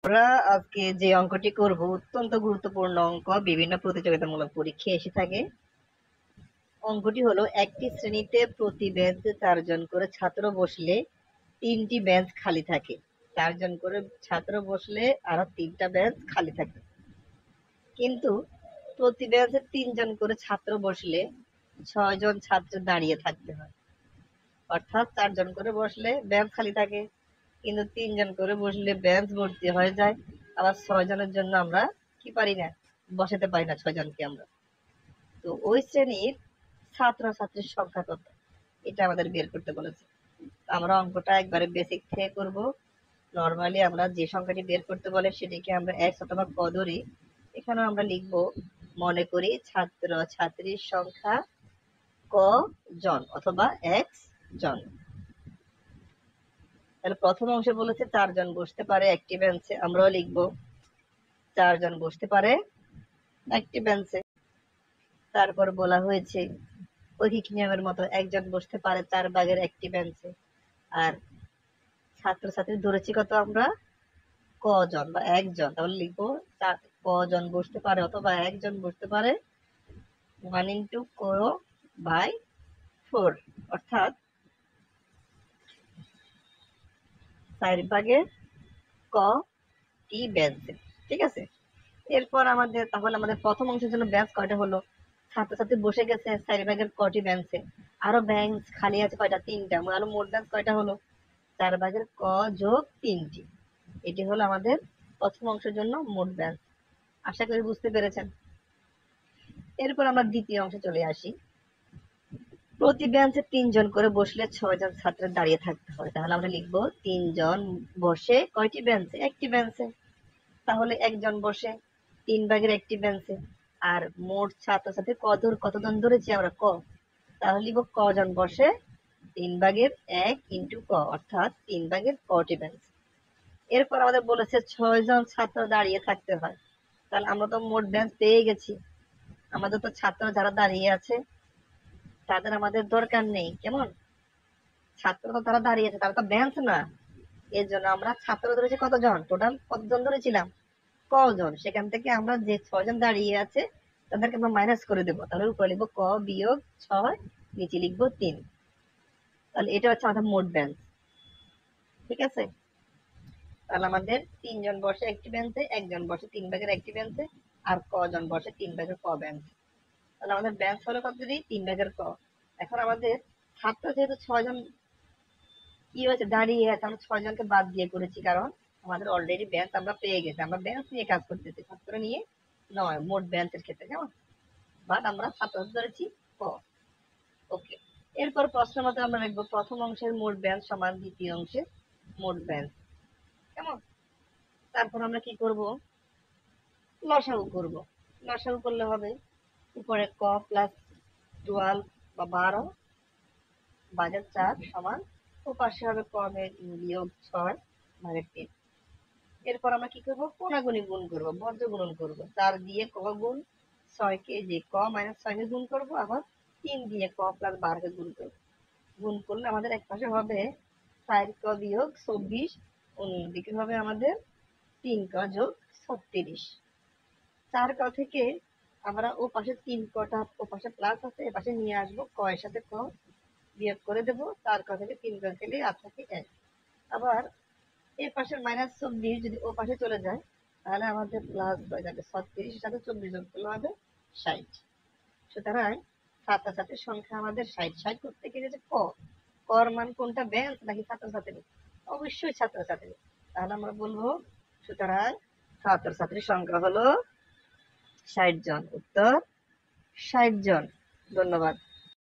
আমরা আজকে যে অঙ্কটি করব অত্যন্ত গুরুত্বপূর্ণ অঙ্ক, বিভিন্ন প্রতিযোগিতামূলক পরীক্ষায় এসে থাকে। অঙ্কটি হলো একটি শ্রেণীতে প্রতি বেঞ্চে 4 জন করে ছাত্র বসলে 3টি বেঞ্চ খালি থাকে। 4 জন করে ছাত্র বসলে আরো 3টা বেঞ্চ খালি থাকে, কিন্তু প্রতি বেঞ্চে 3 জন করে ছাত্র বসলে 6 জন ছাত্র দাঁড়িয়ে থাকতে হয়। অর্থাৎ 4 জন করে বসলে বেঞ্চ খালি থাকে, কিন্তু 3 জন করে বসলে বেঞ্চ ভর্তি হয়ে যায়। আবার 6 জনের জন্য আমরা কি পারি না, বসাতে পারি না 6 জনকে আমরা। তো ওই শ্রেণীর ছাত্রছাত্রীর সংখ্যা কত, এটা আমাদের বের করতে বলেছে। আমরা অঙ্কটা একবারে বেসিক থেকে করব। নরমালি আমরা যে সংখ্যাটি বের করতে বলে সেটিকে আমরা এক্স অথবা ক ধরি। এখানে আমরা লিখব, মনে করি ছাত্র ছাত্রীর সংখ্যা ক জন অথবা এক্স জন। তাহলে প্রথম অংশে বলেছে 4 জন বসতে পারে একটি বেঞ্চে, আমরাও লিখব 4 জন বসতে পারে একটি বেঞ্চে। তারপর বলা হয়েছে ঐকিক নিয়মের মতো একজন বসতে পারে 4 ভাগের একটি বেঞ্চে। আর ছাত্রছাত্রী ধরেছি কত আমরা, কজন বা একজন, তাহলে লিখবো কজন বসতে পারে অথবা একজন বসতে পারে 1 into ক by 4, অর্থাৎ 4 ভাগের ক টি বেঞ্চে। ঠিক আছে, এরপর আমাদের প্রথম অংশের জন্য বেঞ্চ কয়টা হলো, ছাত্রছাত্রী বসে গেছে 4 ভাগের কটি বেঞ্চে, আরো বেঞ্চ খালি আছে কয়টা, 3টা। আরো মোট বেঞ্চ কয়টা হলো, 4 ভাগের ক যোগ 3টি। এটি হলো আমাদের প্রথম অংশের জন্য মোট বেঞ্চ। আশা করি বুঝতে পেরেছেন। এরপর আমরা দ্বিতীয় অংশে চলে আসি। প্রতি বেঞ্চে 3 জন করে বসলে 6 জন ছাত্র দাঁড়িয়ে থাকতে হয়। তাহলে আমরা লিখবো 3 জন বসে কয়টি বেঞ্চে, একটি বেঞ্চে। তাহলে একজন বসে 3 ভাগের একটি বেঞ্চে। আর মোট ছাত্রছাত্রী কতজন ধরেছি আমরা, ক। তাহলে লিখবো কজন বসে 3 ভাগের 1 ইন্টু ক, অর্থাৎ 3 ভাগের কটি বেঞ্চ। এরপর আমাদের বলেছে 6 জন ছাত্র দাঁড়িয়ে থাকতে হয়। তাহলে আমরা তো মোট বেঞ্চ পেয়ে গেছি, আমাদের তো ছাত্র যারা দাঁড়িয়ে আছে তাদের আমাদের দরকার নেই। কেমন, ছাত্র তো তারা দাঁড়িয়ে আছে, তারা তো বেঞ্চ না। এর জন্য আমরা ছাত্র ধরেছি কতজন, টোটাল কতজন ধরেছিলাম, কজন। সেখান থেকে আমরা যে 6 জন দাঁড়িয়ে আছে তাদেরকে আমরা মাইনাস করে দেবো। তাহলে উপরে লিখবো ক বিয়োগ 6, নিচে লিখবো 3। তাহলে এটা হচ্ছে আমাদের মোট বেঞ্চ। ঠিক আছে, তাহলে আমাদের 3 জন বসে একটি বেঞ্চে, একজন বসে 3 ভাগের একটি বেঞ্চে, আর কজন বসে 3 ভাগের ক বেঞ্চ। তাহলে আমাদের বেঞ্চ হলো কত, 3 ভাগের ক। এখন আমাদের ছাত্র যেহেতু 6 জন কি হয়েছে, দাঁড়িয়ে আছে, আমরা 6 জনকে বাদ দিয়ে করেছি, কারণ আমাদের অলরেডি বেঞ্চ আমরা পেয়ে গেছি। আমরা বেঞ্চ নিয়ে কাজ করতেছি, ছাত্র নিয়ে নয়, মোট বেঞ্চের ক্ষেত্রে। কেমন, বাট আমরা ছাত্র ধরেছি ক। ওকে, এরপর প্রশ্ন মতো আমরা লিখবো প্রথম অংশের মোট বেঞ্চ সমান দ্বিতীয় অংশের মোট বেঞ্চ। কেমন, তারপর আমরা কি করব, লসাগু করব। লসাগু করলে হবে উপরে ক প্লাস 12 বা 12 ভাগের 4 সমান, ও পাশে হবে ক বিয়োগ 6 ভাগের 3। এরপর আমরা কি করব, কোনাগুনি গুণ করব, বর্জ্য গুণন করব। 4 দিয়ে ক গুণ 6 কে, যে ক মাইনাস 6 কে গুণ করব, আবার 3 দিয়ে ক প্লাস 12 কে গুণ করব। গুণ করলে আমাদের এক পাশে হবে 4 ক বিয়োগ 24, অন্যদিকে হবে আমাদের 3 ক যোগ 36। 4 ক থেকে আমরা ও পাশে 3 কটা, ও পাশে প্লাস আছে, এ পাশে নিয়ে আসবো, ক এর সাথে ক বিয়োগ করে দেব। 4 ক থেকে 3 ক গেলে আর থাকে 1। আবার এই পাশে মাইনাস 24 যদি ও পাশে চলে যায়, তাহলে আমাদের প্লাস হয়ে যাবে 36, এর সাথে 24 যোগ করলে হবে 60। সুতরাং ছাত্রছাত্রীর সংখ্যা আমাদের 60। 60 করতে গেলে যে ক, কর মান কোনটা, বেঞ্চ নাকি ছাত্রছাত্রী, অবশ্যই ছাত্রছাত্রী। তাহলে আমরা বলবো সুতরাং ছাত্রছাত্রীর সংখ্যা হলো 60 জন। উত্তর 60 জন। ধন্যবাদ।